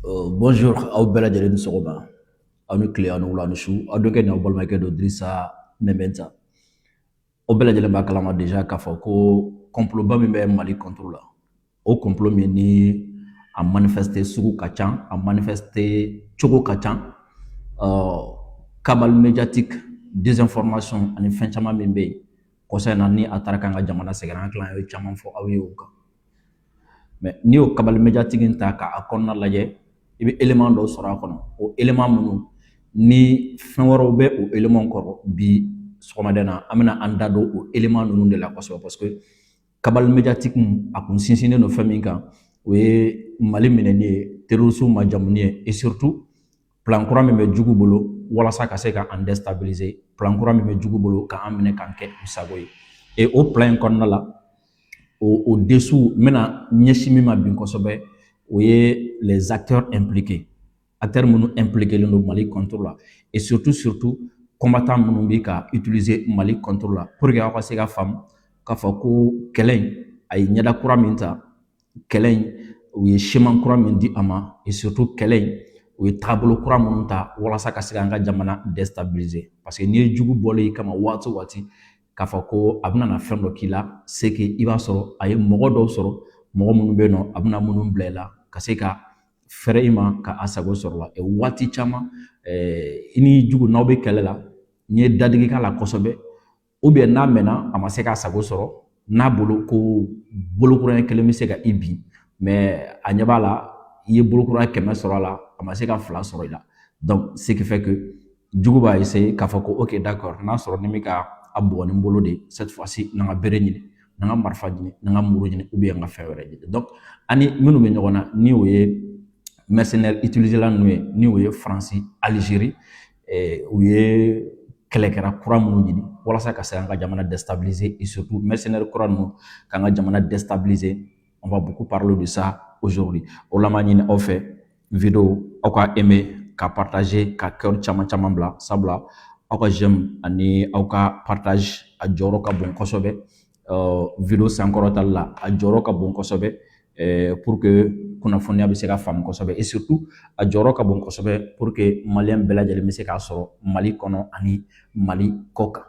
Bonjour, aw bɛɛ lajɛlen ni sɔgɔma. Aw ni tile aw ni wula aw ni su. Aw dɔnkɛ ni aw balimakɛ don Dirisa Mɛmɛnta. Aw bɛɛ lajɛlen b'a kalama déjà k'a fɔ ko complotba min bɛ Mali contre la, o complot min ni a manifesté sugu ka ca, a manifesté cogo ka ca, cabale médiatique, désinformation ani fɛn caman min bɛ yen kɔsa in na ni a taara k'an ka jamana sɛgɛrɛ an hakili la an ye caman fɔ aw ye o kan. Mais n'i y'o cabale médiatique in ta k'a kɔnɔna lajɛ, i bɛ élément dɔw sɔrɔ a kɔnɔ, o élément minnu ni fɛn wɛrɛw bɛ o élément kɔrɔ bi sɔgɔmada in na an bɛna an da don o élément ninnu de la kosɛbɛ parce que cabale médiatique a kun sinsinnen don fɛn min kan o ye Mali minɛni ye, terroristes majamuni ye et surtout plan kura min bɛ jugu bolo walasa ka se k'an déstabiliser, plan kura min bɛ jugu bolo k'an minɛ k'an kɛ u sago ye et o plan in kɔnɔna la au dessous n bɛna ɲɛsin min ma bin kosɛbɛ o ye les acteurs impliqués, acteurs minnu impliqués len don Mali contre la et surtout combattants minnu bɛ ka utiliser Mali contre la pour que aw ka se ka faamu k'a fɔ ko kɛlɛ in a ye ɲɛda kura min ta, kɛlɛ in u ye siman kura min di a ma et surtout kɛlɛ in u ye taabolo kura minnu ta walasa ka se k'an ka jamana déstabiliser parce que n'i ye jugu bɔlen i kama waati o waati k'a fɔ ko a bɛna na fɛn dɔ k'i la c'est que i b'a sɔrɔ a ye mɔgɔ dɔw sɔrɔ mɔgɔ minnu bɛ yen nɔ a bɛna minnu bila i la ka se ka fɛrɛ i ma ka a sago sɔrɔ la et waati caman i ni jugu n'aw bɛ kɛlɛ la n'i ye dadigi k'a la kosɛbɛ ou bien n'a mɛnna a ma se k'a sago sɔrɔ n'a bolo ko bolokura kelen bɛ se ka i bin mais a ɲɛ b'a la i ye bolokura 100 sɔrɔ a la a ma se ka 2 sɔrɔ i la donc ce qui fait que jugu b'a essayer k'a fɔ ko ok d'accord n'a sɔrɔ ni bɛ ka a bugɔ ni bolo de cette fois-ci n'an ka bere ɲini n'an ka marifa ɲini n'an ka muru ɲini ou bien an ka fɛn wɛrɛ ɲini donc ani minnu bɛ ɲɔgɔn na ni o ye mercenaires utilisés la ninnu ye ni o ye Faransi, Algérie u ye kɛlɛkɛla kura minnu ɲini walasa ka se an ka jamana déstabiliser et surtout mercenaires kura ninnu k'an ka jamana déstabiliser. On va beaucoup parler de ça aujourd'hui. O la ma ɲini aw fɛ vidéo aw ka aimer ka partager ka cœur caman bila sabula aw ka j'aime ani aw ka partage a jɔyɔrɔ ka bon kosɛbɛ vidéo sankɔrɔtali la a jɔyɔrɔ ka bon kosɛbɛ pour que kunnafoniya bɛ se ka faamu kosɛbɛ et surtout a jɔyɔrɔ ka bon kosɛbɛ pour que maliyɛn bɛɛ lajɛlen bɛ se k'a sɔrɔ Mali kɔnɔ ani Mali kɔ kan.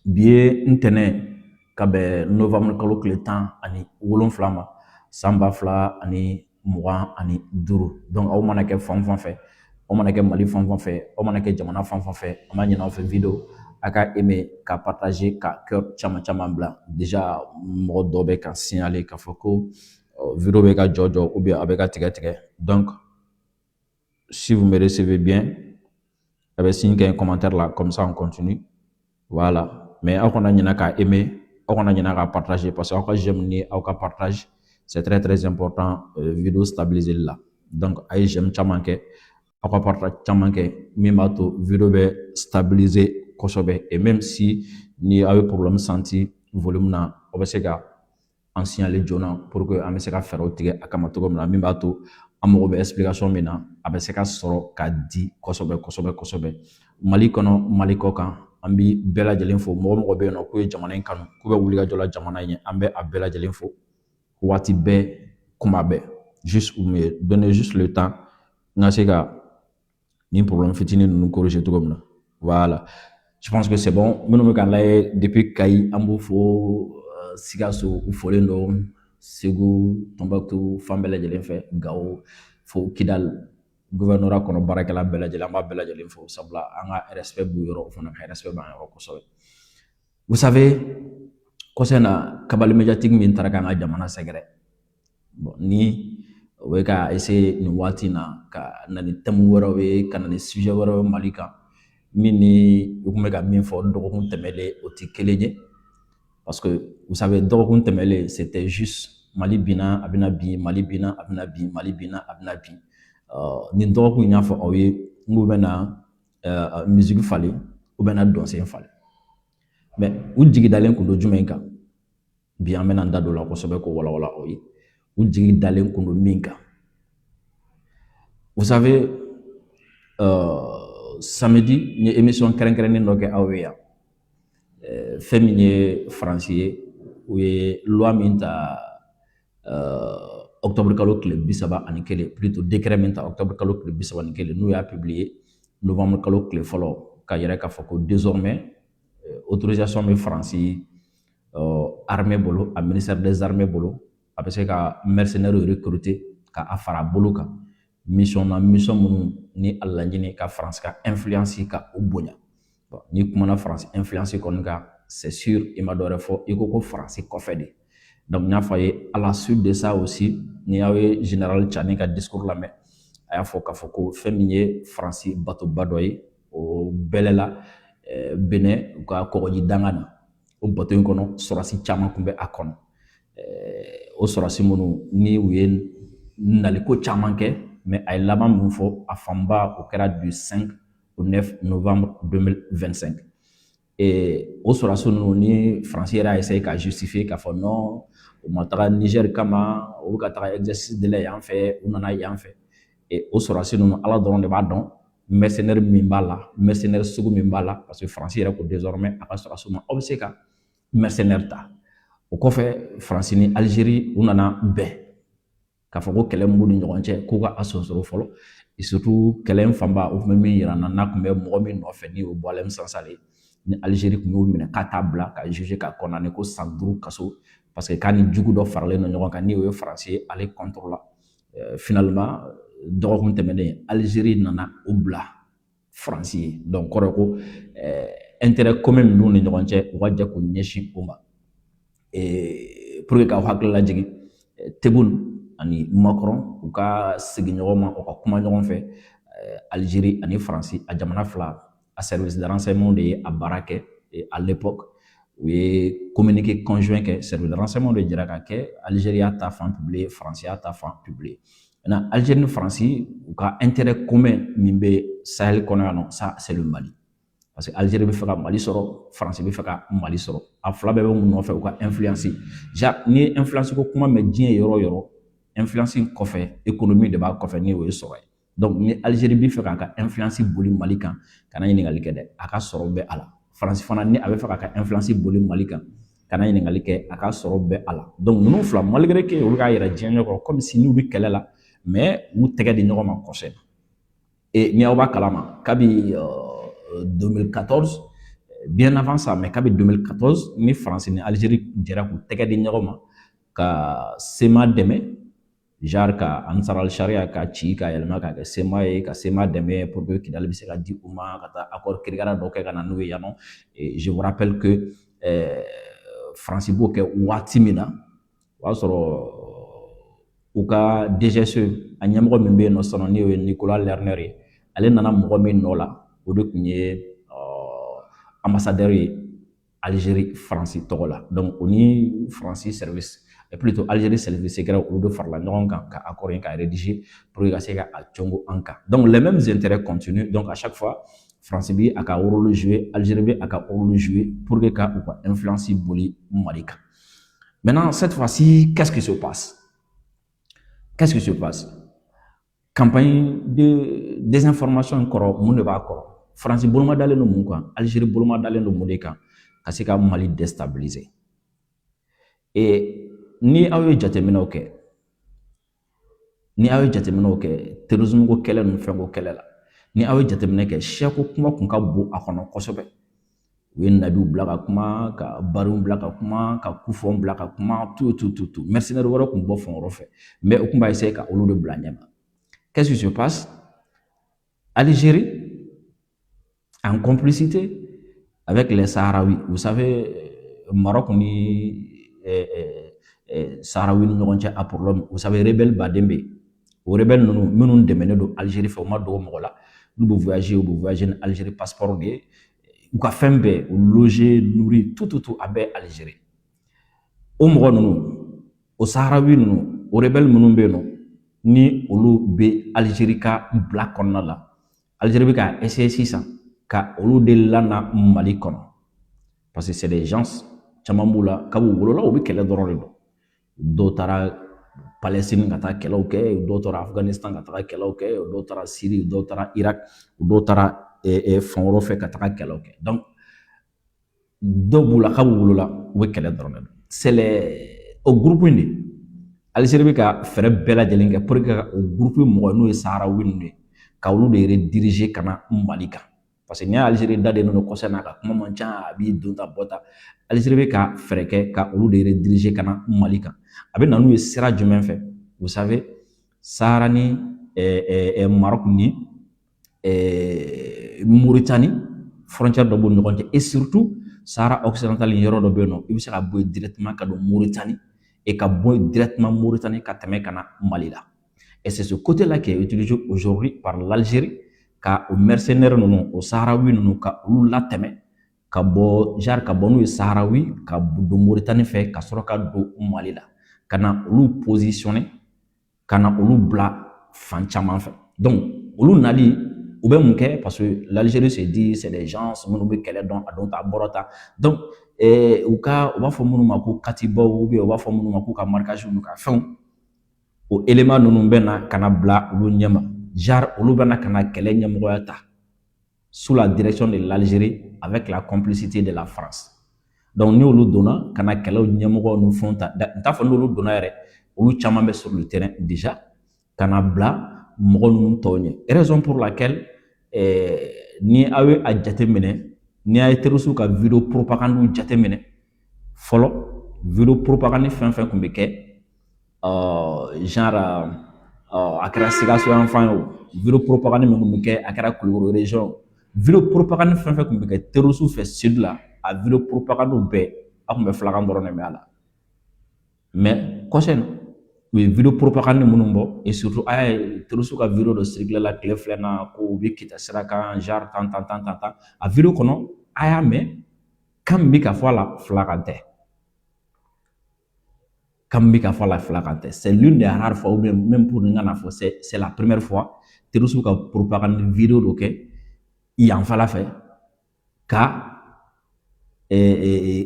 Bi ye ntɛnɛn ka bɛn novembre kalo tile 17 ma san 2025 donc aw mana kɛ fan o fan fɛ aw mana kɛ Mali fan o fan fɛ aw mana kɛ jamana fan o fan fɛ an b'a ɲini aw fɛ vidéo a ka aimer ka partager ka cœur caman bila déjà mɔgɔ dɔw bɛ ka signaler k'a fɔ ko vidéo bɛ ka jɔ ou bien a bɛ ka tigɛ donc si vous me recevez bien a bɛ signe kɛ commentaire là comme ça on continue voilà mais aw kana ɲinɛ ka aimer aw kana ɲinɛ ka partager parce que aw ka j'aime ni aw ka partage c'est très important vidéo stabiliser la donc a ye j'aime caman kɛ aw ka partage caman kɛ min b'a to vidéo bɛ stabiliser kosɛbɛ et même si ni aw ye problème senti volume na aw bɛ se ka an signaler joona pour que an bɛ se ka fɛɛrɛw tigɛ a kama cogo min na min b'a to an mago bɛ explication min na a bɛ se ka sɔrɔ ka di kosɛbɛ Mali kɔnɔ Mali kɔ kan an bi bɛɛ lajɛlen fo mɔgɔ bɛ yen nɔ k'u ye jamana in kanu k'u bɛ wulikajɔ la jamana in ye an bɛ a bɛɛ lajɛlen fo waati bɛɛ kuma bɛɛ juste u me donner juste le temps n ka se ka ni problème fitinin ninnu corriger cogo min na voilà je pense que c'est bon minnu bɛ k'an lajɛ depuis Kayi an b'u fo Sikaso u folen don Segu Tombouctou fan bɛɛ lajɛlen fɛ Gao fo Kidal gouvernorat kɔnɔ baarakɛla bɛɛ lajɛlen an b'a bɛɛ lajɛlen fo sabula an ka respect b'u yɔrɔ o fana ka respect b'an yɔrɔ kosɛbɛ. Vous savez kɔsa in na cabale médiatique min taara k'an ka jamana sɛgɛrɛ bon ni o bɛ ka essayer nin waati in na ka na ni thème wɛrɛw ye ka na ni sujet wɛrɛw ye Mali kan min ni u tun bɛ ka min fɔ dɔgɔkun tɛmɛnen o tɛ kelen ye parce que vous savez dɔgɔkun tɛmɛnen c'était juste Mali binna a bɛna bin Mali binna a bɛna bin Mali binna a bɛna bin nin dɔgɔkun in y'a fɔ aw ye n k'u bɛna musique falen u bɛna dɔnsen falen mais u jigi dalen kun don jumɛn kan bi an bɛna n da don la kosɛbɛ ko walawala aw ye u jigi dalen kun don min kan vous savez samedi n ye émission kɛrɛnkɛrɛnnen dɔ kɛ aw ye yan fɛn min ye Faransi ye u ye loi min ta octobre kalo tile 31 plutôt décret min ta octobre kalo tile 31 n'u y'a publié novembre kalo tile fɔlɔ ka yɛrɛ k'a fɔ ko désormais autorisation bɛ Faransi armée bolo a ministère des armées bolo a bɛ se ka mercenaires recruter ka a fara bolo kan mission minnu ni a laɲini ka France ka influence ka o bonya ni kumana France influence kɔni kan c'est sûr i ma dɔ wɛrɛ fɔ i ko France kɔfɛ de donc n y'a fɔ a ye à la suite de ça aussi ni aw ye général Tchani ka discours lamɛn a y'a fɔ k'a fɔ ko fɛn min ye France batoba dɔ ye o bɛlɛla Benin u ka kɔgɔji danga na o bato in kɔnɔ sɔrɔsi caman tun bɛ a kɔnɔ o sɔrɔsi minnu ni u ye naliko caman kɛ mais a ye laban min fɔ a fanba o kɛra du 5 au 9 novembre 2025 o sɔrɔsi ninnu ni Faransi yɛrɛ y'a essayer ka justifier k'a fɔ non u ma taga Niger kama u bɛ ka taga exercice de la yan fɛ u nana yan fɛ o sɔrɔsi ninnu Ala dɔrɔn de b'a dɔn mercenaire min b'a la mercenaire sugu min b'a la parce que Faransi yɛrɛ ko désormais a ka sɔrɔsi ma aw bɛ se ka mercenaire ta o kɔfɛ Faransi ni Algérie u nana bɛn k'a fɔ ko kɛlɛ min b'u ni ɲɔgɔn cɛ k'u ka a sonsoro fɔlɔ et surtout kɛlɛ in fanba o tun bɛ min yira n na n'a tun bɛ mɔgɔ min nɔfɛ ni o Bɔlɛm Sansale ni Algérie tun y'o minɛ k'a t'a bila ka juger ka condamner ko san 5 kaso parce que k'a ni jugu dɔ faralen don ɲɔgɔn kan ni o ye Faransi ye ale contre la finalement dɔgɔkun tɛmɛnen Algérie nana o bila Faransi ye donc kɔrɔ ko intérêt commun min b'u ni ɲɔgɔn cɛ u ka jɛ k'u ɲɛsin o ma pour que k'aw hakili lajigin Tebboune ani Macron u ka segin ɲɔgɔn ma u ka kuma ɲɔgɔn fɛ Algérie ani Faransi a jamana fila a service de renseignement de ye a baara kɛ à l'époque u ye communiqué conjoint kɛ service de renseignement de jira ka kɛ Algérie y'a ta fan publié Faransi y'a ta fan publié maintenant Algérie ni Faransi u ka intérêt commun min bɛ Sahel kɔnɔ yan nɔ ça c'est le Mali parce que Algérie bɛ fɛ ka Mali sɔrɔ Faransi bɛ fɛ ka Mali sɔrɔ a fila bɛɛ bɛ mun nɔfɛ u ka influence ni ye influence ko kuma mɛn diɲɛ yɔrɔ o yɔrɔ influence kɔfɛ économie de b'a kɔfɛ ni o ye sɔrɔ ye donc ni Algérie bɛ fɛ k'a ka influence boli Mali kan kana ɲininkali kɛ dɛ a ka sɔrɔ bɛ a la Faransi fana ni a bɛ fɛ k'a ka influence boli Mali kan kana ɲininkali kɛ a ka sɔrɔ bɛ a la donc ninnu fila malgré que olu k'a yɛrɛ diɲɛ ɲɛkɔrɔ comme si n'u bɛ kɛlɛ la mais u tɛgɛ di ɲɔgɔn ma kosɛbɛ et ni aw b'a kalama kabi 2014 bien avant ça mais kabi 2014 ni Faransi ni Algérie jɛra k'u tɛgɛ di ɲɔgɔn ma ka SEMA dɛmɛ genre ka Ansar al-Sharia ka ci ka yɛlɛma ka kɛ SEMA ye ka SEMA dɛmɛ pour que Kidali bɛ se ka di u ma ka taa accord kirikara dɔ kɛ ka na n'u ye yan nɔ et je vous rappelle que Faransi b'o kɛ waati min na o y'a sɔrɔ u ka DGSE a ɲɛmɔgɔ min bɛ yen nɔ sisan n'o ye Nicolas Lerner ye ale nana mɔgɔ min nɔ la o de tun ye ambassadeur ye Algérie Faransi tɔgɔ la donc o ni Faransi service plutôt Algérie service secret olu de farala ɲɔgɔn kan ka accord in ka rédiger pour que ka se ka a congo an kan donc les mêmes intérêts continuent donc à chaque fois France bi a ka rôle jouer Algérie bi a ka rôle jouer pour que ka u ka influence boli Mali kan maintenant cette fois-ci qu'est-ce qui se passe campagne de désinformation kɔrɔ mun de b'a kɔrɔ France boloma dalen don mun kan Algérie boloma dalen don mun de kan ka se ka Mali déstabiliser et ni aw ye jateminɛw kɛ terrorisme ko kɛlɛ ninnu fɛn ko kɛlɛ la ni aw ye jateminɛ kɛ siya ko kuma kun ka bon a kɔnɔ kosɛbɛ u ye nabiw bila ka kuma ka bariw bila ka kuma ka kufɔnw bila ka kuma tout mercenaires wɛrɛ kun bɔ fan wɛrɛ fɛ mais u kun b'a essayer ka olu de bila ɲɛma qu'est-ce qui se passe Algérie en complicité avec les Sahraouis vous savez Maroc ni Sahraoui ni ɲɔgɔn cɛ a problème vous savez rebelle baden bɛ yen o rebelle ninnu minnu dɛmɛnen don Algérie fɛ u ma dogo mɔgɔ la n'u bɛ voyager ni Algérie passeport de ye u ka fɛn bɛɛ u loger nourrir tout a bɛɛ Algérie o mɔgɔ ninnu o Sahraoui ninnu o rebelle minnu bɛ yen nɔ ni olu bɛ Algérie ka bila kɔnɔna la Algérie bɛ ka essayer sisan ka olu de lana Mali kɔnɔ parce que c'est des gens caman b'u la kab'u wolola u bɛ kɛlɛ dɔrɔn de don dɔw taara Palestine ka taa kɛlɛw kɛ dɔw taara Afghanistan ka taga kɛlɛw kɛ dɔw taara Syrie dɔw taara Irak dɔw taara fan wɛrɛw fɛ ka taga kɛlɛw kɛ donc dɔw b'u la kab'u wolola u bɛ kɛlɛ dɔrɔn de don c'est les au groupe in de Algérie bɛ ka fɛɛrɛ bɛɛ lajɛlen kɛ pour que ka o groupe mɔgɔ n'o ye Saharawi ninnu ye ka olu de rediriger ka na Mali kan parce que n'i y'a Algérie da de ninnu kɔsɛ n'a ka kuma man ca a b'i don ta bɔ ta Algérie bɛ ka fɛɛrɛ kɛ ka olu de rediriger ka na Mali kan a bɛ na n'u ye sira jumɛn fɛ vous savez Sahara ni Maroc ni Mauritanie frontière dɔ b'u ni ɲɔgɔn cɛ et surtout Sahara occidental yɔrɔ dɔ bɛ yen nɔ i bɛ se ka bɔ yen directement ka don Mauritanie et ka bɔ yen directement Mauritanie ka tɛmɛ ka na Mali la et c'est ce côté-là qui est utilisé aujourd'hui par l'Algérie ka o mercenaires ninnu o Saharawi ninnu ka olu latɛmɛ ka bɔ genre ka bɔ n'u ye Saharawi ka don Mauritanie fɛ ka sɔrɔ ka don Mali la ka na olu positionner ka na olu bila fan caman fɛ donc olu nali u bɛ mun kɛ parce que l'Algérie se dit c'est des gens minnu bɛ kɛlɛ dɔn a dɔn ta a bɔra ta donc u b'a fɔ minnu ma ko katibaw ou bien u b'a fɔ minnu ma k'u ka marquage n'u ka fɛnw o élément ninnu bɛ na ka na bila olu ɲɛma genre olu bɛ na ka na kɛlɛ ɲɛmɔgɔya ta sous la direction de l'Algérie avec la complicité de la France donc ni olu donna ka na kɛlɛw ɲɛmɔgɔ n'u fɛnw ta n t'a fɔ n'olu donna yɛrɛ olu caman bɛ sur le terrain déjà ka na bila mɔgɔ ninnu tɔw ɲɛ raison pour laquelle ni aw ye a jateminɛ ni a ye terroriste ka vidéo propagande jateminɛ fɔlɔ vidéo propagande fɛn fɛn tun bɛ kɛ genre a kɛra Sikaso yan fan ye o vidéo propagande min tun bɛ kɛ a kɛra Kulukoro région vidéo propagande fɛn fɛn tun bɛ kɛ terroriste fɛ sud la a vidéo propagande bɛɛ a tun bɛ filakan dɔrɔn de mɛn a la mais kɔsɛ u ye vidéo propagande minnu bɔ et surtout a y'a ye terroriste ka vidéo dɔ circulé la tile filɛ na ko u bɛ kita sira kan genre tan a vidéo kɔnɔ a y'a mɛn kan min bɛ ka fɔ a la filakan tɛ kan min bɛ ka fɔ a la filakan tɛ c'est l'une des rares fois ou bien même pour n ka na fɔ c'est la première fois terroriste ka propagande vidéo dɔ kɛ yanfala fɛ ka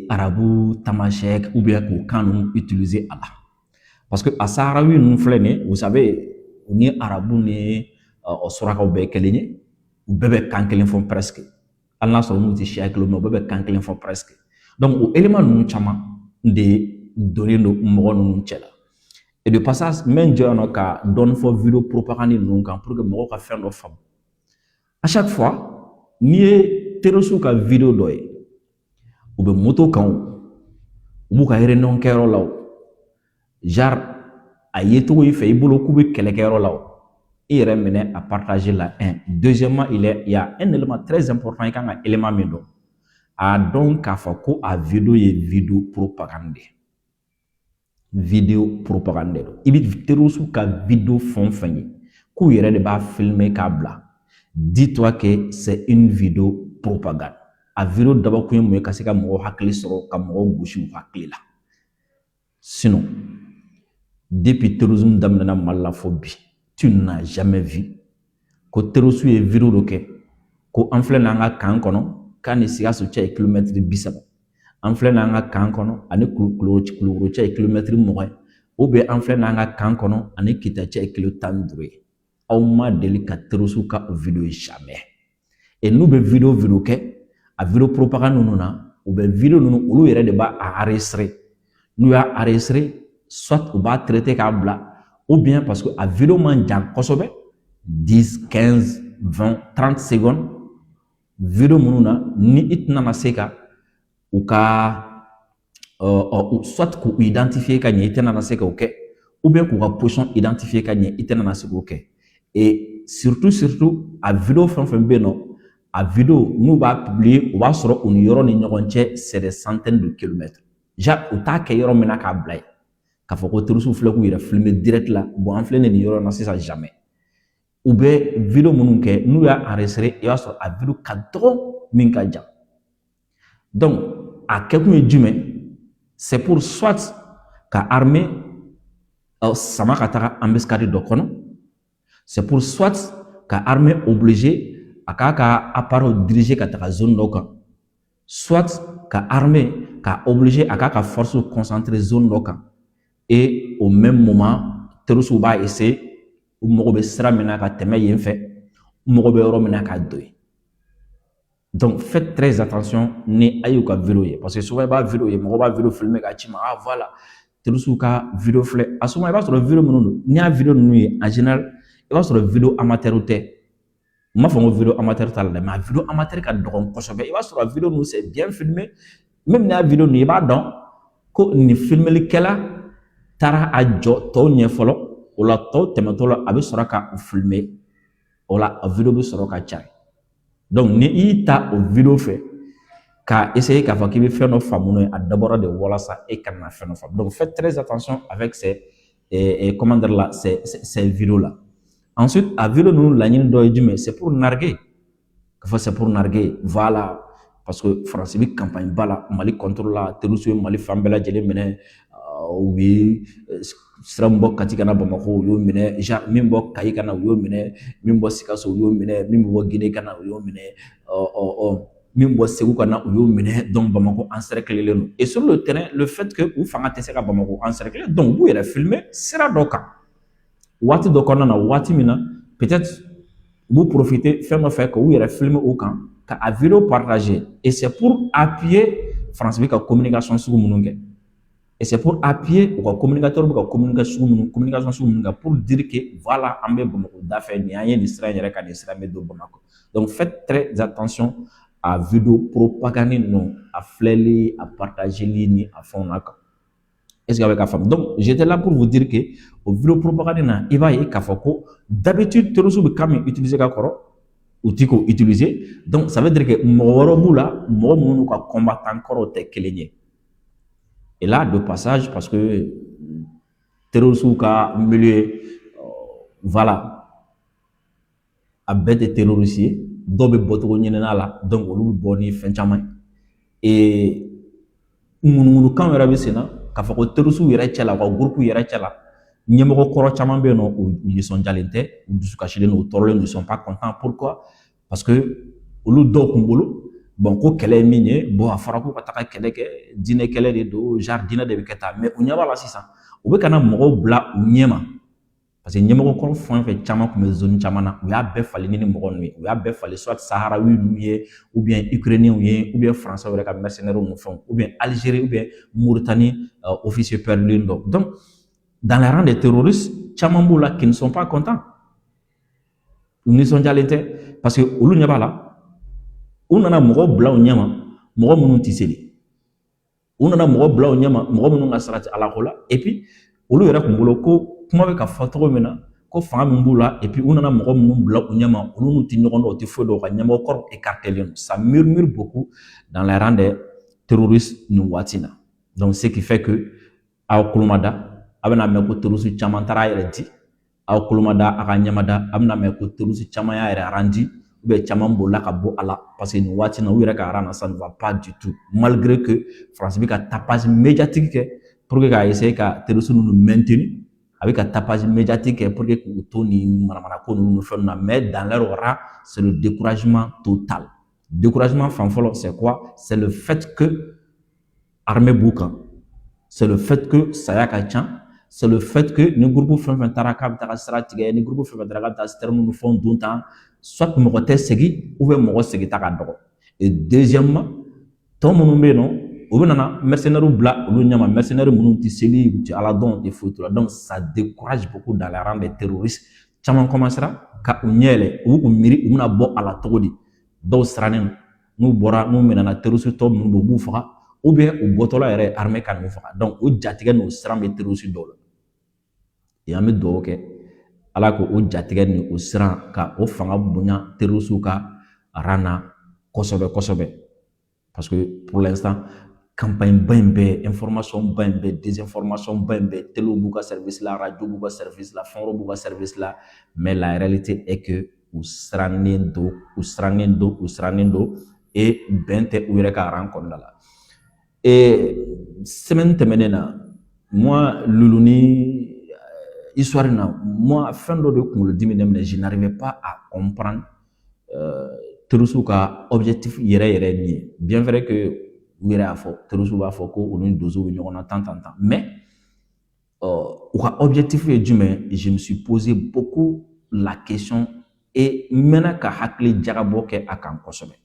arabu tamasɛk ou bien k'o kan ninnu utiliser a la parce que a Saharawi ninnu filɛ nin ye vous savez u ni arabu ni surakaw bɛɛ ye kelen ye u bɛɛ bɛ kan kelen fɔ presque hali n'a sɔrɔ n'u tɛ siya kelen mais u bɛɛ bɛ kan kelen fɔ presque donc o élément ninnu caman de donnen don mɔgɔ ninnu cɛ la et de passage n bɛ n jɔ yan nɔ ka dɔɔni fɔ vidéo propagande ninnu kan pour que mɔgɔw ka fɛn dɔ faamu à chaque fois n'i ye terroriste ka vidéo dɔ ye u bɛ moto kan u b'u ka réunion kɛyɔrɔ la o genre a ye cogo i fɛ i bolo k'u bɛ kɛlɛkɛyɔrɔ la o i yɛrɛ minɛ à partager la un deuxièmement il y a un élément très important i kan ka élément min dɔn a dɔn k'a fɔ ko a vidéo ye vidéo propagande de vidéo propagande de don i bɛ terroriste ka vidéo fɛn o fɛn ye k'u yɛrɛ de b'a filmer k'a bila dis-toi que c'est une vidéo propagande a vidéo dabɔkun ye mun ye ka se ka mɔgɔw hakili sɔrɔ ka mɔgɔw gosi u hakili la sinon depuis terrorisme daminɛna Mali la fɔ bi tu n'as jamais vu ko terroriste ye vidéo dɔ kɛ ko an filɛ n'an ka kan kɔnɔ k'a ni Sikaso cɛ ye kilomètre 30 an filɛ n'an ka kan kɔnɔ ani Kulukoro cɛ ye kilomètre 20 ou bien an filɛ n'an ka kan kɔnɔ ani Kita cɛ ye kilo 15 ye aw ma deli ka terroriste ka o vidéo ye jamais et n'u bɛ vidéo kɛ a vidéo propagande ninnu na u bɛ vidéo ninnu olu yɛrɛ de b'a enregistrer n'u y'a enregistrer soit u b'a traiter k'a bila ou bien parce que a vidéo man jan kosɛbɛ 10, 15, 20, 30 secondes vidéo minnu na ni i tɛna na se ka u ka soit k'u identifier ka ɲɛ i tɛna na se k'o kɛ ou bien k'u ka position identifier ka ɲɛ i tɛna na se k'o kɛ et surtout a vidéo fɛn fɛn bɛ yen nɔ a vidéo n'u b'a publier u b'a sɔrɔ u ni yɔrɔ ni ɲɔgɔn cɛ c'est des centaines de kilomètres genre u t'a kɛ yɔrɔ min na k'a bila yen k'a fɔ ko terroriste filɛ k'u yɛrɛ filmer direct la bon an filɛ nin yɔrɔ na sisan jamais u bɛ vidéo minnu kɛ n'u y'a enregistrer i b'a sɔrɔ a vidéo ka dɔgɔ min ka jan donc a kɛkun ye jumɛn c'est pour soit ka armée sama ka taga embuscade dɔ kɔnɔ c'est pour soit ka armée obligé a k'a ka appareil diriger ka taga zone dɔ kan soit ka armée ka obligé a k'a ka force concentrer zone dɔ kan et au même moment terroriste b'a essayer u mago bɛ sira min na ka tɛmɛ yen fɛ u mago bɛ yɔrɔ min na ka don yen donc faites très attention ni a y'u ka vidéo ye parce que souvent i b'a vidéo ye mɔgɔ b'a vidéo filmer k'a ci ma ah voilà terroriste ka vidéo filɛ a souvent i b'a sɔrɔ vidéo minnu don n'i y'a vidéo ninnu ye en général i b'a sɔrɔ vidéo amateur tɛ n m'a fɔ ko vidéo amateur t'a la dɛ mais a vidéo amateur ka dɔgɔ kosɛbɛ i b'a sɔrɔ a vidéo ninnu c'est bien filmé même n'i y'a vidéo ninnu i b'a dɔn ko nin filmelikɛla taara a jɔ tɔw ɲɛ fɔlɔ o la tɔw tɛmɛtɔ la a bɛ sɔrɔ ka filmer o la a vidéo bɛ sɔrɔ ka cari donc ni i y'i ta o vidéo fɛ k'a essayer k'a fɔ k'i bɛ fɛn dɔ faamu n'o ye a dabɔra de walasa e kana na fɛn dɔ faamu donc faites très attention avec comment dire là ces vidéos là ensuite a vidéo ninnu laɲini dɔ ye jumɛn c'est pour narguer k'a fɔ c'est pour narguer voilà parce que France bɛ campagne ba la Mali contre la terroriste ye Mali fan bɛɛ lajɛlen minɛ u ye sira min bɔ Kati ka na Bamakɔ u y'o minɛ min bɔ Kayi ka na u y'o minɛ min bɔ Sikaso u y'o minɛ min bɛ bɔ Guinée ka na u y'o minɛ min bɔ Segu ka na u y'o minɛ donc Bamako encerclé don et sur le terrain le fait que u fanga tɛ se ka Bamako encerclé donc u b'u yɛrɛ filmer sira dɔ kan waati dɔ kɔnɔna na waati min na peut-être u b'u profiter fɛn dɔ fɛ k'u yɛrɛ filmer o kan ka a vidéo partager et c'est pour appuyer France bɛ ka communication sugu minnu kɛ et c'est pour appuyer u ka communicateur bɛ ka communication sugu minnu kɛ pour dire que voilà an bɛ Bamako da fɛ nin an ye nin sira in yɛrɛ ka nin sira bɛ don Bamako donc faites très attention à vidéo propagande non à filɛli à partager ni a fɛnw na kan est-ce que a bɛ ka faamu donc j'étais là pour vous dire que o vidéo propagande na i b'a ye k'a fɔ ko d'habitude terroristes bɛ kan min utiliser ka kɔrɔ u ti k'o utiliser donc ça veut dire que mɔgɔ wɛrɛw b'u la mɔgɔ minnu ka combattant kɔrɔw tɛ kelen ye et là de passage parce que terroristes ka milieu voilà a bɛɛ tɛ terroriste ye dɔw bɛ bɔcogo ɲinina la donc olu bɛ bɔ ni fɛn caman ye et ŋunuŋunukan yɛrɛ bɛ sen na k'a fɔ ko terroriste yɛrɛ cɛ la u ka groupe yɛrɛ cɛ la ɲɛmɔgɔ kɔrɔ caman bɛ yen nɔ u nisɔndiyalen tɛ u dusukasilen don u tɔɔrɔlen don ils sont pas contents pourquoi parce que olu dɔw kun bolo bon ko kɛlɛ ye min ye bon a fɔra ko ka taga kɛlɛ kɛ diinɛ kɛlɛ de don genre diinɛ de bɛ kɛ tan mais u ɲɛ b'a la sisan u bɛ ka na mɔgɔw bila u ɲɛ ma parce que ɲɛmɔgɔ kɔrɔ fɛn fɛn caman tun bɛ zone caman na u y'a bɛɛ falen ni mɔgɔ ninnu ye u y'a bɛɛ falen soit saharawi ninnu ye ou bien ukrainiens ye ou bien français yɛrɛ ka mercenaires ninnu fɛnw ou bien Algérie ou bien Mauritanie officiers perdus dɔ donc dans les rangs des terroristes caman b'u la qui ne sont pas contents u nisɔndiyalen tɛ parce que olu ɲɛ b'a la u nana mɔgɔ bila u ɲɛ ma mɔgɔ minnu tɛ seli u nana mɔgɔ bila u ɲɛ ma mɔgɔ minnu ka sara tɛ Alako la et puis olu yɛrɛ kun bolo ko kuma bɛ ka fɔ cogo min na ko fanga min b'u la et puis u nana mɔgɔ minnu bila u ɲɛ ma olu n'u tɛ ɲɔgɔn dɔn u tɛ foyi dɔn u ka ɲɛmɔgɔ kɔrɔ écartelen don ça murmure beaucoup dans les rangs des terroristes nin waati in na donc ce qui fait que aw kulo ma da a bɛna mɛn ko terroriste caman taara a yɛrɛ di aw kulo ma da a ka ɲɛma da a bɛna mɛn ko terroriste caman y'a yɛrɛ arandi ou bien caman bolila ka bɔ a la parce que nin waati in na u yɛrɛ ka rang na ça ne va pas du tout malgré que France bɛ ka tapage médiatique kɛ pour que k'a essayer ka terroriste ninnu maintenir a bɛ ka tapage médiatique kɛ pour que k'u to nin manamanako ninnu ni fɛnw na mais dans leur rang c'est le découragement total découragement fan fɔlɔ c'est quoi c'est le fait que armée b'u kan c'est le fait que saya ka ca c'est le fait que ni groupe fɛn fɛn taara k'a bɛ taga sira tigɛ ni groupe fɛn fɛn taara k'a bɛ taa terme ni fɛnw dun tan soit mɔgɔ tɛ segin ou bien mɔgɔ segin ta ka dɔgɔ et deuxièmement tɔ minnu bɛ yen nɔ u bɛ nana mercenaires bila olu ɲɛma mercenaires minnu tɛ seli u tɛ ala dɔn u tɛ foyi t'u la donc ça décourage beaucoup dans les rangs des terroristes caman commencera ka u ɲɛ yɛlɛ u b'u miiri u bɛna bɔ a la cogo di dɔw sirannen n'u bɔra n'u minɛna terroriste tɔ minnu bɛ u b'u faga ou bien u bɔtɔla yɛrɛ armée ka n'u faga donc o jatigɛ n'o siran bɛ terroriste dɔw la et an bɛ dugawu kɛ ala ko o jatigɛ ni o siran ka o fanga bonya terroriste ka rang na kosɛbɛ kosɛbɛ parce que pour l'instant campagne ba in bɛɛ information ba in bɛɛ désinformation ba in bɛɛ télé b'u ka service la radio b'u ka service la fɛn wɛrɛw b'u ka service la mais la réalité est que u sirannen don et bɛn tɛ u yɛrɛ ka rang kɔnɔna la et semaine tɛmɛnen na moi Luluni histoire na moi fɛn dɔ de kunkolo dimi ne minɛ je n'arrivais pas à comprendre terroriste ka objectif yɛrɛ yɛrɛ min ye bien vrai que u yɛrɛ y'a fɔ terroriste b'a fɔ ko u ni donsow bɛ ɲɔgɔn na tan mais u ka objectif ye jumɛn je me suis posé beaucoup la question et n mɛnna ka hakili jagabɔ kɛ a kan kosɛbɛ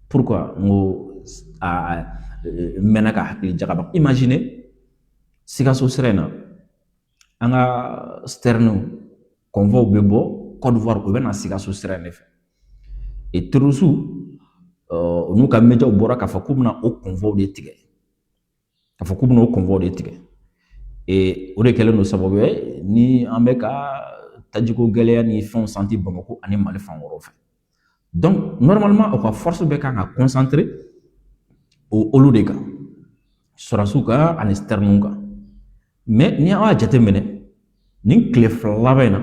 pourquoi n ko n mɛnna ka hakili jagabɔ imaginez Sikaso sira in na an ka sternu convoi bɛ bɔ Côte d'Ivoire u bɛ na Sikaso sira in de fɛ et terrorisiw n'u ka médiaw bɔra k'a fɔ k'u bɛna o convoi de tigɛ k'a fɔ k'u bɛna o convoi de tigɛ et o de kɛlen don sababu ye ni an bɛ ka tajiko gɛlɛya ni fɛnw santi Bamako ani Mali fan wɛrɛw fɛ donc normalement o ka force bɛ kan ka concentrer olu de kan sɔrɔdasiw kan ani sternuw kan mais ni an y'a jateminɛ nin tile fila laban in na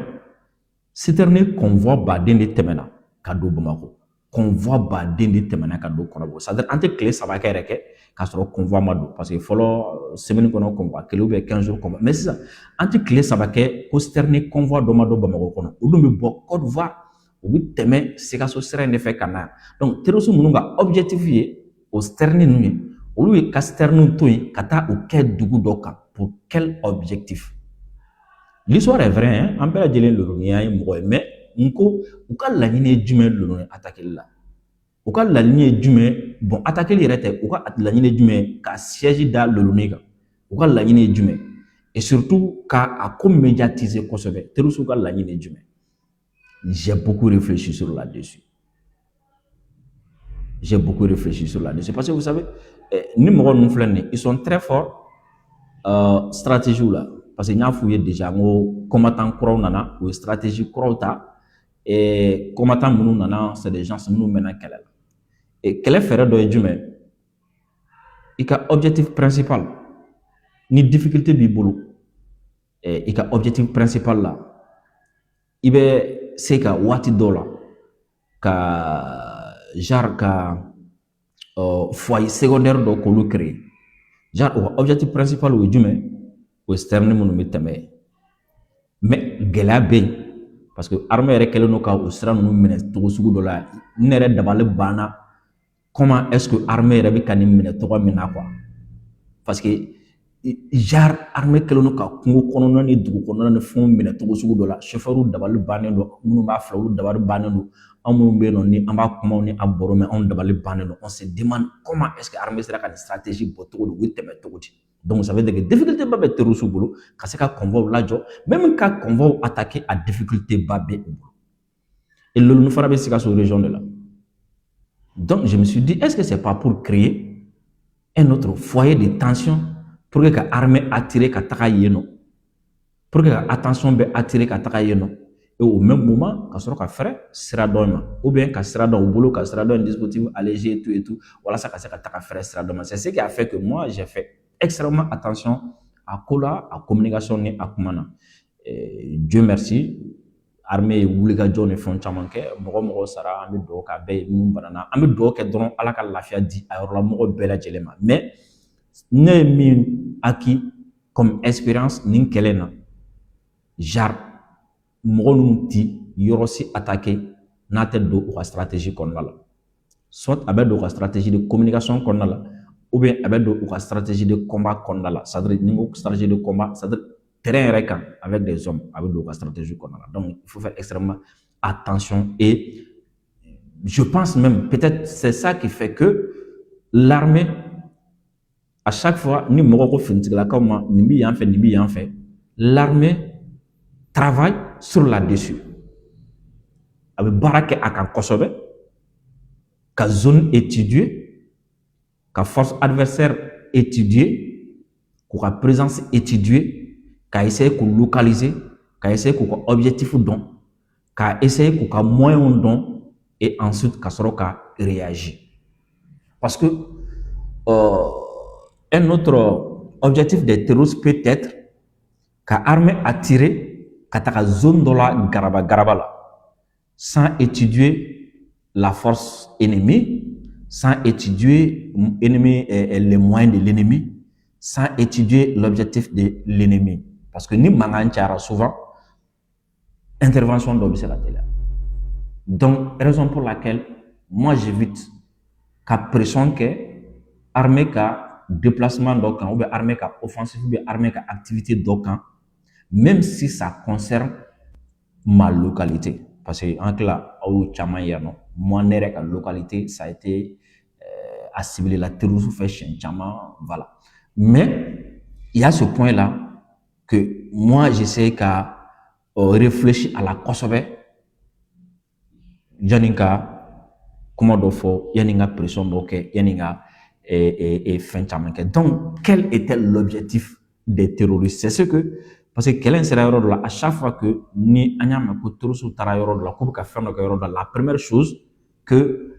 citerne convoi baden de tɛmɛna ka don Bamako convoi baden de tɛmɛna ka don Kɔnɔbɔ c'est à dire an tɛ tile 3 yɛrɛ kɛ k'a sɔrɔ convoi ma don parce que fɔlɔ semaine kɔnɔ convoi kelen ou bien 15 jours convoi mais sisan an tɛ tile 3 kɛ ko citerne convoi dɔ ma don Bamako kɔnɔ o dun bɛ bɔ Côte d'Ivoire u bɛ tɛmɛ Sikaso sira in de fɛ ka na donc terroriste ninnu ka objectif ye o citerne ninnu ye olu ye ka citerne to yen ka taa u kɛ dugu dɔ kan pour quel objectif. L'histoire est vraie, hein? An bɛɛ lajɛlen loloniya ye mɔgɔ ye mais n ko u ka laɲini ye jumɛn loloni attaqueli la u ka laɲini ye jumɛn bon attaqueli yɛrɛ tɛ u ka laɲini ye jumɛn ka siège da loloni kan u ka laɲini ye jumɛn et surtout ka a ko médiatiser kosɛbɛ terroriste ka laɲini ye jumɛn. J'ai beaucoup réfléchi sur là-dessus. J'ai beaucoup réfléchi sur là-dessus parce que vous savez ni mɔgɔ ninnu filɛ nin ye ils sont très forts stratégie la parce que n y'a f'u ye déjà n ko combattant kuraw nana u ye stratégie kuraw ta et combattant minnu nana c'est des gens minnu mɛnna kɛlɛ la et kɛlɛ fɛɛrɛ dɔ ye jumɛn i ka objectif principal ni difficulté b'i bolo i ka objectif principal la i bɛ se ka waati dɔ la ka genre ka foyer secondaire dɔ k'olu créer genre o ka objectif principal o ye jumɛn o sterni minnu bɛ tɛmɛ mais gɛlɛya bɛ yen parce que armée yɛrɛ kɛlen don ka o sira ninnu minɛ cogo sugu dɔ la ne yɛrɛ dabali banna comment est-ce que armée yɛrɛ bɛ ka nin minɛ cogo min na quoi parce que genre armée kɛlen don ka kungo kɔnɔna ni dugu kɔnɔna ni fɛnw minɛ cogo sugu dɔ la chauffeur dabali bannen don minnu b'a filɛ olu dabali bannen don anw minnu bɛ yen nɔ ni an b'a kumaw ni a baro mɛn anw dabali bannen don on se demande comment est-ce que armée sera ka nin stratégie bɔ cogo di u bɛ tɛmɛ cogo di. Donc, ça veut dire que difficulté ba bɛ terroriste bolo ka se ka convoi lajɔ même ka convoi attaquer à difficulté ba bɛ u bolo et lolu fana bɛ Sikaso région de là. Donc, je me suis dit est-ce que c'est pas pour créer un autre foyer de tension pour que ka armée attirer ka taga yen nɔ pour que ka attention bɛ attirer ka taga yen nɔ et au même moment ka sɔrɔ ka fɛrɛ sira dɔ ma ou bien ka sira dɔ u bolo ka sira dɔ un dispositif allégé et tout walasa ka se ka taga fɛrɛ sira dɔ ma c'est ce qui a fait que moi j'ai fait extrêmement attention à Kola, à communication et à Kumana. Dieu merci, armée wulikajɔ ni fɛn caman kɛ mɔgɔ sara an bɛ dugawu k'a bɛɛ ye minnu banana an bɛ dugawu kɛ dɔrɔn ala ka lafiya di a yɔrɔ la mɔgɔ bɛɛ lajɛlen ma mais ne ye min acquis comme expérience nin kɛlɛ na genre mɔgɔ ninnu ti yɔrɔ si attaquer n'a tɛ don u ka stratégie kɔnɔna la soit a bɛ don u ka stratégie de communication kɔnɔna la ou bien a bɛ don u ka stratégie de combat kɔnɔna la c'est-à-dire ni n ko stratégie de combat c'est-à-dire terrain yɛrɛ kan avec des hommes a bɛ don u ka stratégie kɔnɔna la donc il faut faire extrêmement attention et je pense même peut-être c'est ça qui fait que l'armée à chaque fois ni mɔgɔ ko finitigilakaw ma nin bi yan fɛ nin bi yan fɛ l'armée travaille sur là-dessus a bɛ baara kɛ a kan kosɛbɛ ka zone étudier ka force adversaire étudier, ka présence étudier, ka essayer de localiser, ka essayer de objectif don, ka essayer de moyen don et ensuite ka soro ka réagir. Parce que un autre objectif des terroristes peut être ka armée attirer ka ta zone de la garaba la sans étudier la force ennemie, sans étudier les moyens de l'ennemi, sans étudier l'objectif de l'ennemi. Parce que ni mangan souvent, intervention d'objet la télé. Donc, raison pour laquelle, moi j'évite qu'à pression que armée ka déplacement d'aucun, ou bien armée ka offensive, ou bien armée ka activité d'aucun, même si ça concerne ma localité. Parce que en là, moi, la localité, ça a été assimilé la terrorisme fait chien, voilà. Mais il y a ce point-là que moi, j'essaie qu'à réfléchir à la kosɛbɛ yani ka kuma dɔ fɔ yani ka pression dɔ kɛ yani ka fɛn caman kɛ. Donc, quel était l'objectif des terroristes? C'est ce que, parce que kɛlɛ in sera yɔrɔ dɔ la, à chaque fois que ni an y'a mɛn ko terroristes taara yɔrɔ dɔ la k'u bɛ ka fɛn dɔ kɛ yɔrɔ dɔ la, la première chose que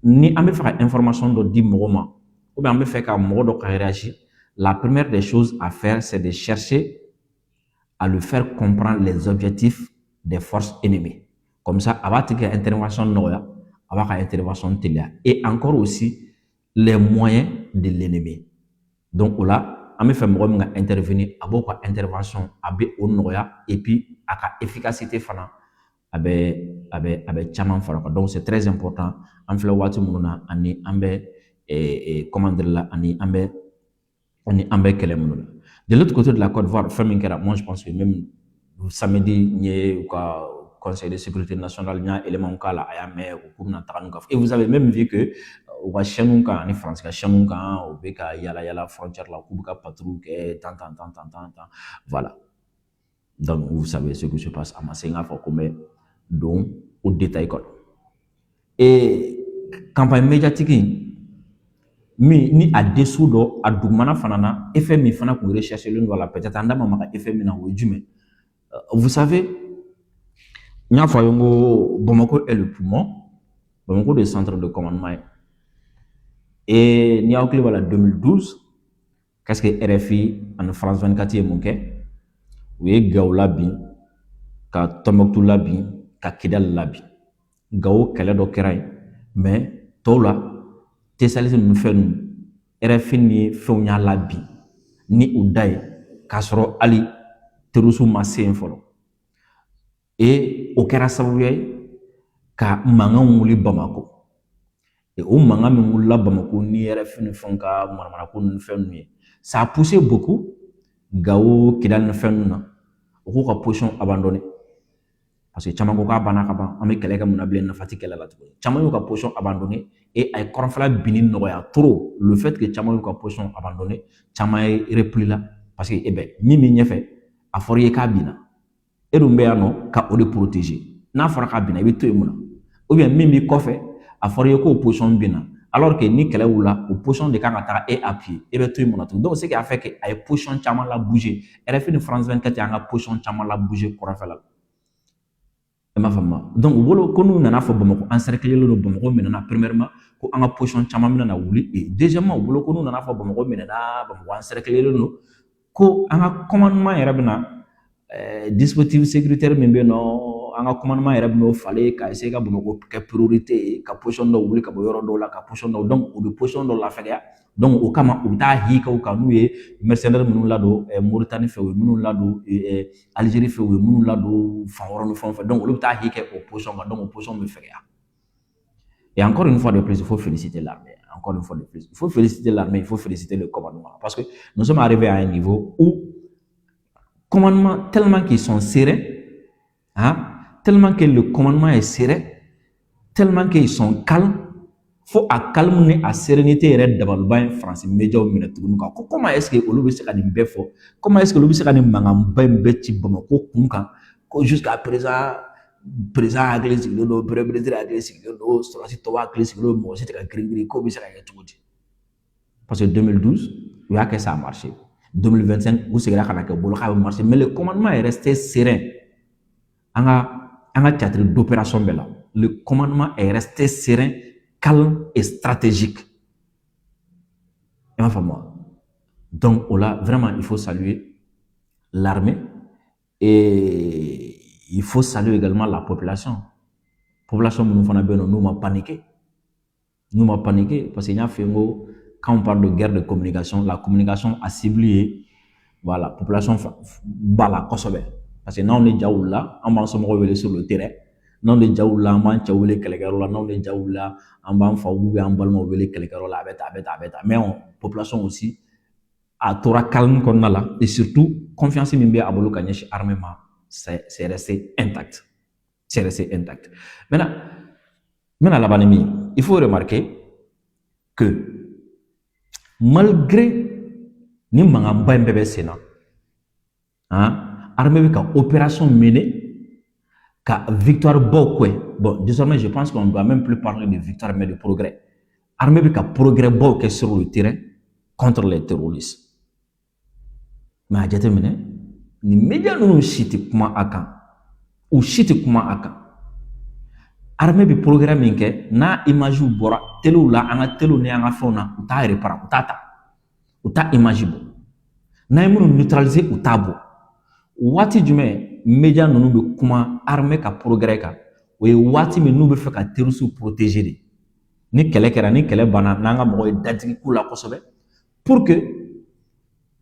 ni an bɛ fɛ ka information dɔ di mɔgɔ ma ou bien an bɛ fɛ ka mɔgɔ dɔ ka réagir, la première des choses à faire, c'est de chercher à lui faire comprendre les objectifs des forces ennemies. Comme ça, à partir de l'intervention noya, à partir de l'intervention télia. Et encore aussi, les moyens de l'ennemi. Donc, là, on me fait intervenir, à beaucoup intervention, à be noya, et puis, à la efficacité fana, avec chaman fara. Donc, c'est très important. En fait, wati muna, ani ambe, comment dire là, ani ambe kele muna. De l'autre côté de la Côte d'Ivoire, moi je pense que même samedi, il y a Conseil de sécurité nationale, il y a élément là, et vous avez même vu que wa chenu kan ni France ka chenu kan o be ka yala frontière la ku ka patrouille tant voilà. Donc vous savez ce que se passe à Masenga faut comme donc au détail quoi. Et campagne médiatique ni a dessous do a dugumana fanana effet mi fana ko rechercher le voilà peut-être andama maka effet mi na wo jume. Vous savez nya fa yongo Bamako est le poumon, Bamako le centre de commandement. Et ni a au voilà 2012 qu'est-ce que RFI en France 24 est monké oui Gaoula bi ka Tombouctou labi ka Kidal labi Gao kala do keray mais tola tesalisi nu fenu RFI ni fewnya labi ni uday kasro ali terusu masen folo et au kera sabuye ka manga wuli Bamako et au manga mi wula Bamako ni RFI ni fonka marmara ko nu fenu ça a poussé beaucoup Gao Kidal na fenu na ou ka position abandonnée parce que chaman ko ka bana ka ban am kele ka munablen na fati kele la tuko chaman yo ka position abandonnée et ay korfala binin noya trop le fait que chaman yo ka position abandonnée chaman repli là parce que ben mimi ñefe a forier ka bina e dum be ano ka o de protéger na fora ka bina be to emuna ou bien mimi kofe a forier ko position bina alors que ni kele wula o position de kan ta et appui e be to emuna tout donc c'est qui a fait que ay position chaman la bouger RFI de France 24 ya nga position chaman la bouger korfala ma femme donc wolo ko nous nana fo Bamako encercler le Bamako menana premièrement ko anga position chama menana wuli et deuxièmement wolo ko nous nana fo Bamako menana Bamako encercler le no ko anga commandement yarabina dispositif sécuritaire membe no anga commandement yarabino fallait ka essayer ka Bamako ka priorité ka position do wuli ka boyoro do la ka position do donc o de position do la fega donc o kama o ta hi ka o ka nuye mercenaire munu lado Mauritanie fe munu lado Algérie fe munu lado faworo no fonfa donc o ta hi ka opposition donc opposition me fega. Et encore une fois de plus il faut féliciter l'armée, encore une fois de plus il faut féliciter l'armée, il faut féliciter le commandement parce que nous sommes arrivés à un niveau où commandement tellement qu'ils sont sereins hein, tellement que le commandement est serein, tellement qu'ils sont calmes. Faut à calmer à sérénité red d'abord ben français média au minute comment est-ce que olu se ka ni befo comment est-ce que olu se ka ni mangam ben beti Bamako kunka ko jusqu'à présent agressif do président agressif do sorati to agressif do mo c'était ka gringri ko bi se ka yetudi parce que 2012 il y a que ça a marché 2025 vous c'est là que bolo ka marché mais le commandement est resté serein anga théâtre d'opération bella le commandement est resté serein, calme et stratégique. Et enfin, moi. Donc, là, vraiment, il faut saluer l'armée et il faut saluer également la population. La population, nous m'a paniqué. Nous m'a paniqué parce qu'il y a fait quand on parle de guerre de communication, la communication a ciblé voilà, la population bala kosobe. Parce que nous, on est déjà là, on va se reveler sur le terrain. Non de jaoula man chawule kelekarola non de jaoula en ban fa ou en balmo wele kelekarola abeta mais on population aussi a tora calme qu'on a là et surtout confiance mimbe abolo kanyeshi armement c'est resté intact, c'est resté intact. Maintenant la banimi il faut remarquer que malgré ni mangan ba mbebe sena armée bi ka opération menée ka victoire bokwe. Bon, désormais je pense qu'on ne doit même plus parler de victoire mais de progrès. Armée bi ka progrès bokwe sur le terrain contre les terroristes. Mais a jateminɛ ni média ninnu si tɛ kuma a kan u si tɛ kuma a kan armée bi progrès min kɛ n'a image bɔra telew la an ka telew ni an ka fɛnw na u t'a repara u t'a ta u t'a image bɔ n'a ye minnu neutraliser u t'a bɔ waati jumɛn média ninnu bɛ kuma armée ka progrès kan o ye waati min n'u bɛ fɛ ka terroristes protéger de ni kɛlɛ kɛra ni kɛlɛ banna n'an ka mɔgɔ ye datigi k'u la kosɛbɛ pour que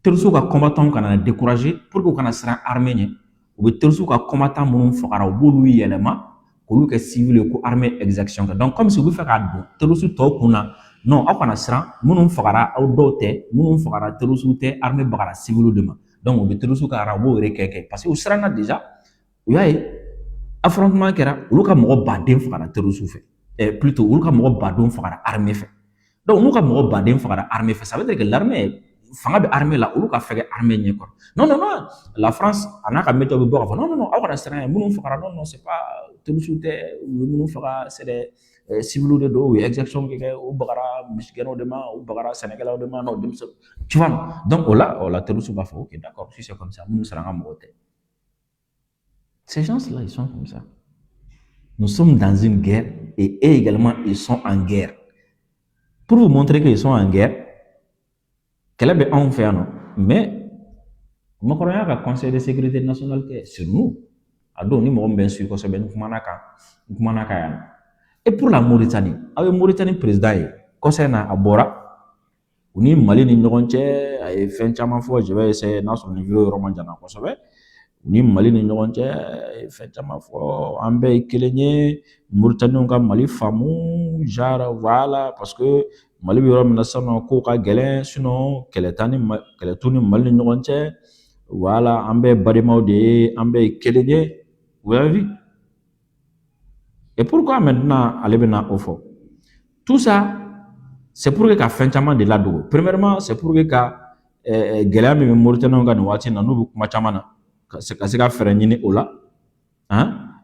terroristes ka combattants kana décourager pour que u kana siran armée ɲɛ u bɛ terroristes ka combattants minnu fagara u b'olu yɛlɛma k'olu kɛ civil ye ko armée exaction kɛ donc comme si u bɛ fɛ k'a don terroristes tɔw kun na non aw kana siran minnu fagara aw dɔw tɛ minnu fagara terroristes tɛ armée bagara civil de ma donc u bɛ terroristes ka ara u b'o yɛrɛ kɛ parce que u siranna déjà u y'a ye affrontement kɛra olu ka mɔgɔ baden fagara terroristes fɛ plutôt olu ka mɔgɔ baden fagara armée fɛ donc n'u ka mɔgɔ baden fagara armée fɛ ça veut dire que l'armée fanga bɛ armée la olu ka fɛgɛ armée ɲɛ kɔrɔ non non non la France a n'a ka météo bɛ bɔ k'a fɔ non non non aw kana siran minnu fagara non non c'est pas terroristes tɛ u ye minnu faga c'est des civils de don u ye exaction kɛ u bagara misigɛnnaw de ma u bagara sɛnɛkɛlaw de ma non denmisɛnnin tu vois donc o la terroristes b'a fɔ ok d'accord si c'est comme ça minnu sera an ka mɔgɔ tɛ ces gens-là ils sont comme ça nous sommes dans une guerre et eux également ils sont en guerre pour vous montrer qu'ils sont en guerre kɛlɛ bɛ anw fɛ yan nɔ mais makɔrɔnya ka conseil de sécurité nationale kɛ sur nous a don ni mɔgɔ min bɛ n suit kosɛbɛ n kumana kan yan et pour la Mauritanie aw ye Mauritanie président ye kɔsɛ na a bɔra u ni Mali ni ɲɔgɔn cɛ a ye fɛn caman fɔ je vais essayer n'a sɔrɔ ni vidéo yɔrɔ man jan kosɛbɛ u ni Mali ni ɲɔgɔn cɛ a ye fɛn caman fɔ an bɛɛ ye kelen ye Mauritanienw ka Mali faamu genre voilà parce que Mali bɛ yɔrɔ min na sisan nɔ kow ka gɛlɛn sinon kɛlɛ t'u ni Mali ni ɲɔgɔn cɛ voilà an bɛɛ balimaw de ye an bɛɛ ye kelen ye vous avez vu et pourquoi maintenant ale bɛna o fɔ tout ça c'est pour que ka fɛn caman de ladogo premièrement c'est pour que ka gɛlɛya min bɛ Mauritanienw ka nin waati in na n'u bɛ kuma caman na ka se ka fɛɛrɛ ɲini o la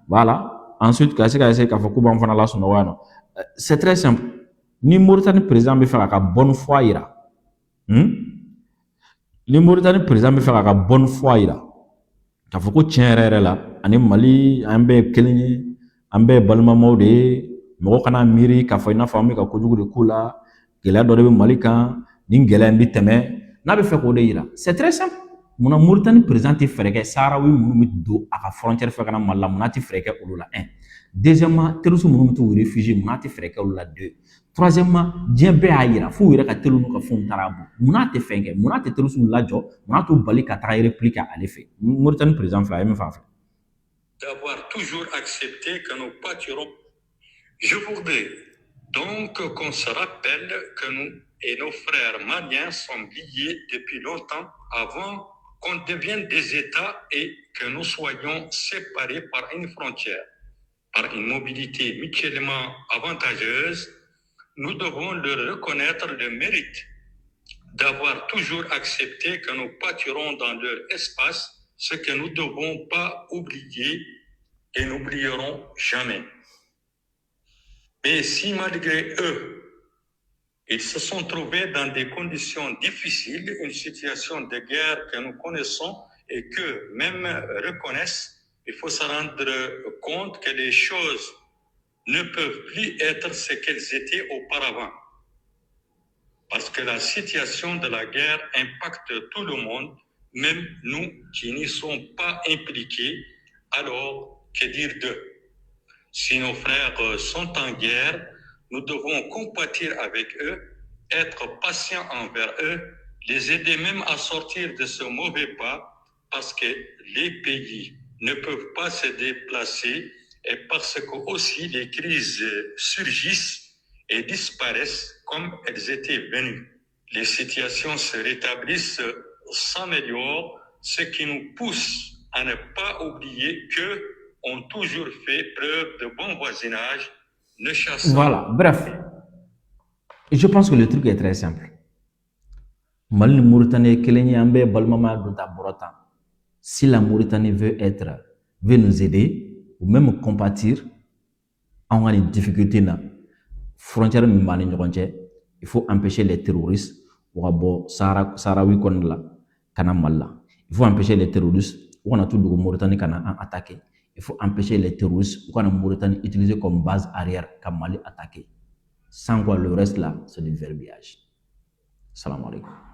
voilà ensuite ka se ka essayer k'a fɔ k'u b'an fana lasunɔgɔ yan nɔ c'est très simple ni Mauritanie président bɛ fɛ k'a ka bonne foi yira ni Mauritanie président bɛ fɛ k'a ka bonne foi yira k'a fɔ ko tiɲɛ yɛrɛ yɛrɛ la ani Mali an bɛɛ ye kelen ye an bɛɛ ye balimamaw de ye mɔgɔ kana miiri k'a fɔ i n'a fɔ an bɛ ka kojugu de k'u la gɛlɛya dɔ de bɛ Mali kan nin gɛlɛya in bɛ tɛmɛ n'a bɛ fɛ k'o de yira c'est très simple munna Mauritanie président tɛ fɛɛrɛ kɛ saharawi minnu bɛ don a ka frontière fɛ ka na Mali la munna tɛ fɛɛrɛ kɛ olu la un deuxièmement terroristes minnu bɛ t'u réfugier munna tɛ fɛɛrɛ kɛ olu la deux troisièmement diɲɛ bɛɛ y'a yira f'u yɛrɛ ka teliw n'u ka fɛnw taara bɔ munna tɛ fɛn kɛ munna tɛ terroristes lajɔ munna t'u bali ka taga réplique ale fɛ Mauritanie président filɛ a ye min fɔ a fɛ. D'avoir toujours accepté que nous pâtirons. Je voudrais donc qu'on se rappelle que nous et nos frères maliens sont liés depuis longtemps avant qu'on devienne des États et que nous soyons séparés par une frontière, par une mobilité mutuellement avantageuse. Nous devons leur reconnaître le mérite d'avoir toujours accepté que nous pâtirons dans leur espace, ce que nous ne devons pas oublier et n'oublierons jamais. Mais si malgré eux, ils se sont trouvés dans des conditions difficiles, une situation de guerre que nous connaissons et que même reconnaissent, il faut se rendre compte que les choses ne peuvent plus être ce qu'elles étaient auparavant. Parce que la situation de la guerre impacte tout le monde, même nous qui n'y sommes pas impliqués. Alors, que dire d'eux? Si nos frères sont en guerre, nous devons compatir avec eux, être patients envers eux, les aider même à sortir de ce mauvais pas, parce que les pays ne peuvent pas se déplacer et parce que aussi les crises surgissent et disparaissent comme elles étaient venues. Les situations se rétablissent, s'améliorent, ce qui nous pousse à ne pas oublier que ont toujours fait preuve de bon voisinage, ne chassant... Voilà, bref. Je pense que le truc est très simple. Mali ni Mauritanie kelenya ambe balmama donta borota. Si la Mauritanie veut nous aider ou même compatir en a une difficulté na frontière mi mani ñogonche, il faut empêcher les terroristes ou Sahraoui kon la kana Malla. Il faut empêcher les terroristes ou on a tout le Mauritanie kana attaquer. Il faut empêcher les terroristes ou on a Mauritanie utiliser comme base arrière comme Mali attaquer. Sans quoi le reste là c'est du verbiage. Salam alaikum.